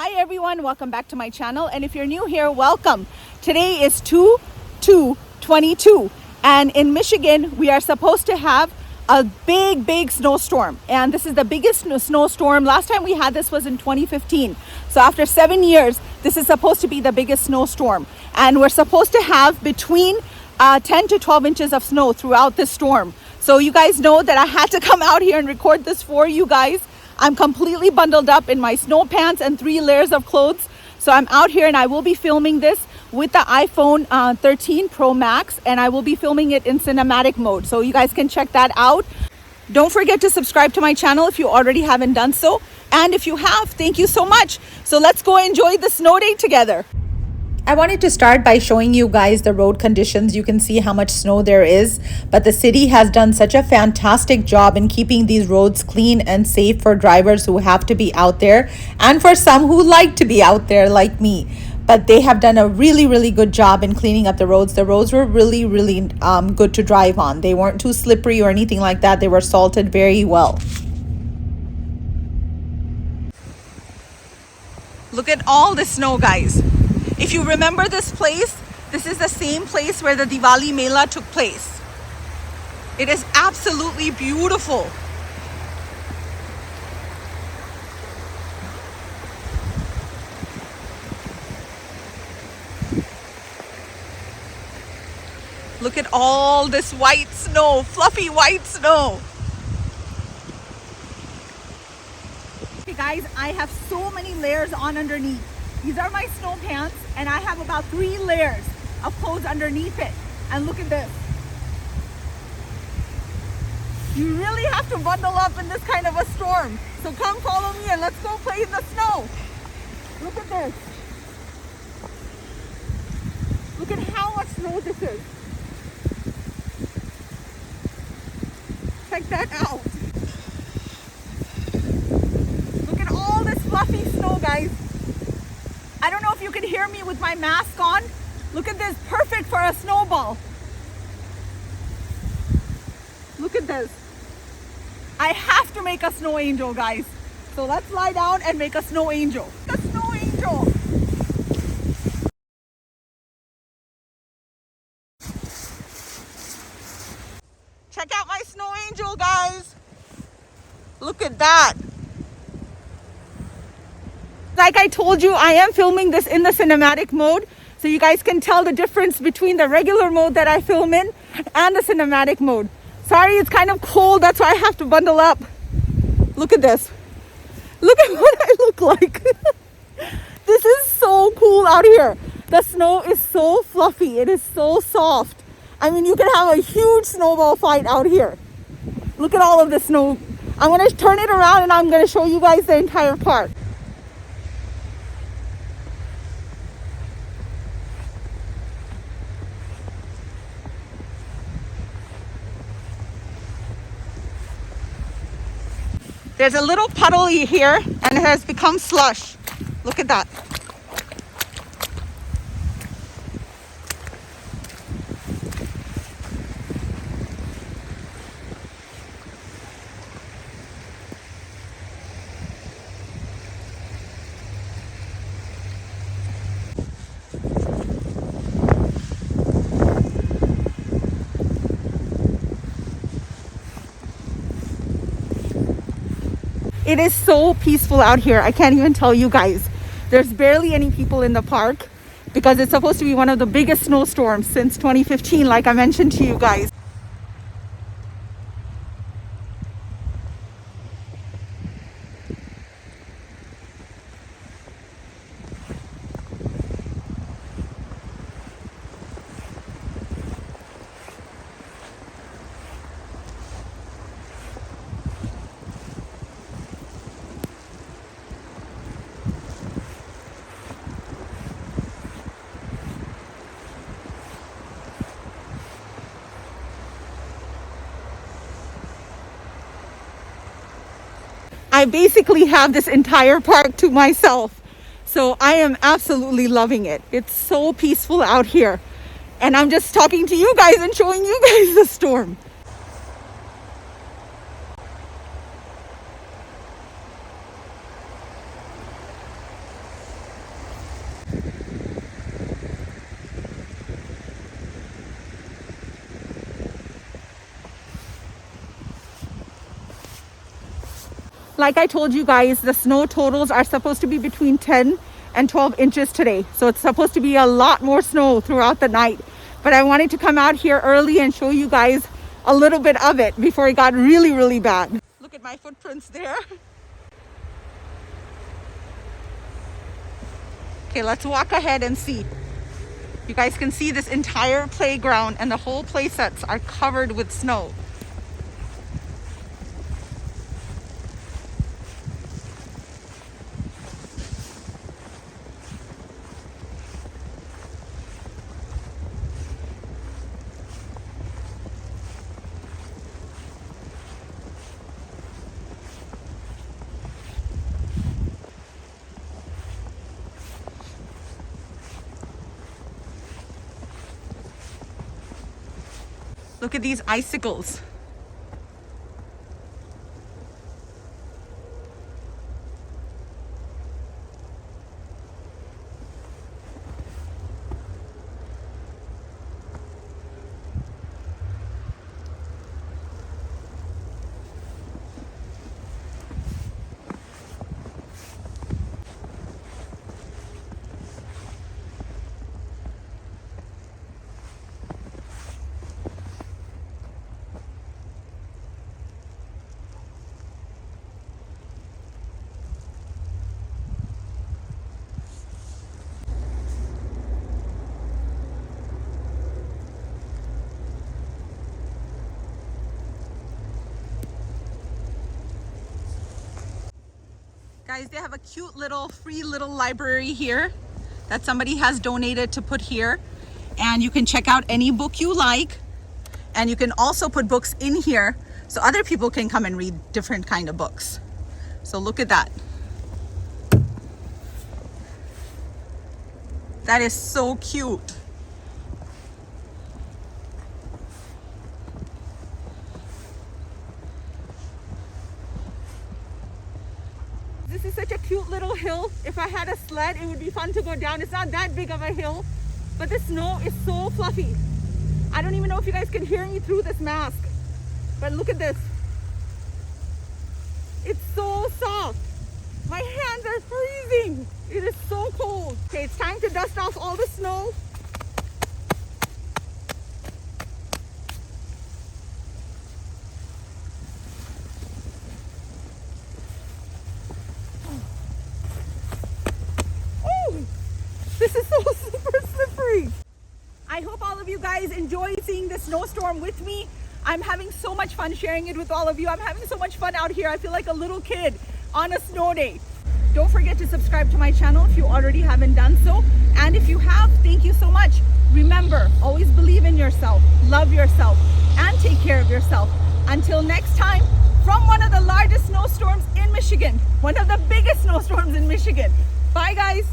Hi everyone, welcome back to my channel, and if you're new here, welcome. Today is 2/2/22, and in Michigan we are supposed to have a big snowstorm, and this is the biggest snowstorm. Last time we had this was in 2015, so after 7 years this is supposed to be the biggest snowstorm, and we're supposed to have between 10 to 12 inches of snow throughout this storm. So you guys know that I had to come out here and record this for you guys. I'm completely bundled up in my snow pants and 3 layers of clothes. So I'm out here and I will be filming this with the iPhone 13 Pro Max, and I will be filming it in cinematic mode. So you guys can check that out. Don't forget to subscribe to my channel if you already haven't done so. And if you have, thank you so much. So let's go enjoy the snow day together. I wanted to start by showing you guys the road conditions. You can see how much snow there is, but the city has done such a fantastic job in keeping these roads clean and safe for drivers who have to be out there, and for some who like to be out there like me. But they have done a really good job in cleaning up the roads. The roads were really good to drive on. They weren't too slippery or anything like that. They were salted very well. Look at all the snow, guys. If you remember this place, this is the same place where the Diwali Mela took place. It is absolutely beautiful. Look at all this white snow, fluffy white snow. Okay guys, I have so many layers on underneath. These are my snow pants, and I have about 3 layers of clothes underneath it. And look at this. You really have to bundle up in this kind of a storm. So come follow me and let's go play in the snow. Look at this. Look at how much snow this is. Check that out. Look at all this fluffy snow, guys. I don't know if you can hear me with my mask on. Look at this, perfect for a snowball. Look at this. I have to make a snow angel, guys. So let's lie down and make a snow angel. A snow angel. Check out my snow angel, guys. Look at that. Like I told you, I am filming this in the cinematic mode, so you guys can tell the difference between the regular mode that I film in and the cinematic mode. Sorry, it's kind of cold, that's why I have to bundle up. Look at this. Look at what I look like. This is so cool out here. The snow is so fluffy, it is so soft. I mean, you can have a huge snowball fight out here. Look at all of the snow. I'm going to turn it around and I'm going to show you guys the entire park. There's a little puddle here and it has become slush. Look at that. It is so peaceful out here. I can't even tell you guys. There's barely any people in the park because it's supposed to be one of the biggest snowstorms since 2015, like I mentioned to you guys. I basically have this entire park to myself. So I am absolutely loving it. It's so peaceful out here. And I'm just talking to you guys and showing you guys the storm. Like I told you guys, the snow totals are supposed to be between 10 and 12 inches today. So it's supposed to be a lot more snow throughout the night. But I wanted to come out here early and show you guys a little bit of it before it got really, really bad. Look at my footprints there. Okay, let's walk ahead and see. You guys can see this entire playground and the whole play sets are covered with snow. Look at these icicles. Guys, they have a cute little free little library here that somebody has donated to put here. And you can check out any book you like. And you can also put books in here so other people can come and read different kind of books. So look at that. That is so cute. This is such a cute little hill. If I had a sled, it would be fun to go down. It's not that big of a hill, but the snow is so fluffy. I don't even know if you guys can hear me through this mask, but look at this. It's so soft. My hands are freezing. It is so cold. Okay, it's time to dust off all the snow. This is so super slippery. I hope all of you guys enjoy seeing the snowstorm with me. I'm having so much fun sharing it with all of you. I'm having so much fun out here. I feel like a little kid on a snow day. Don't forget to subscribe to my channel if you already haven't done so. And if you have, thank you so much. Remember, always believe in yourself, love yourself, and take care of yourself. Until next time, from one of the largest snowstorms in Michigan, one of the biggest snowstorms in Michigan. Bye, guys.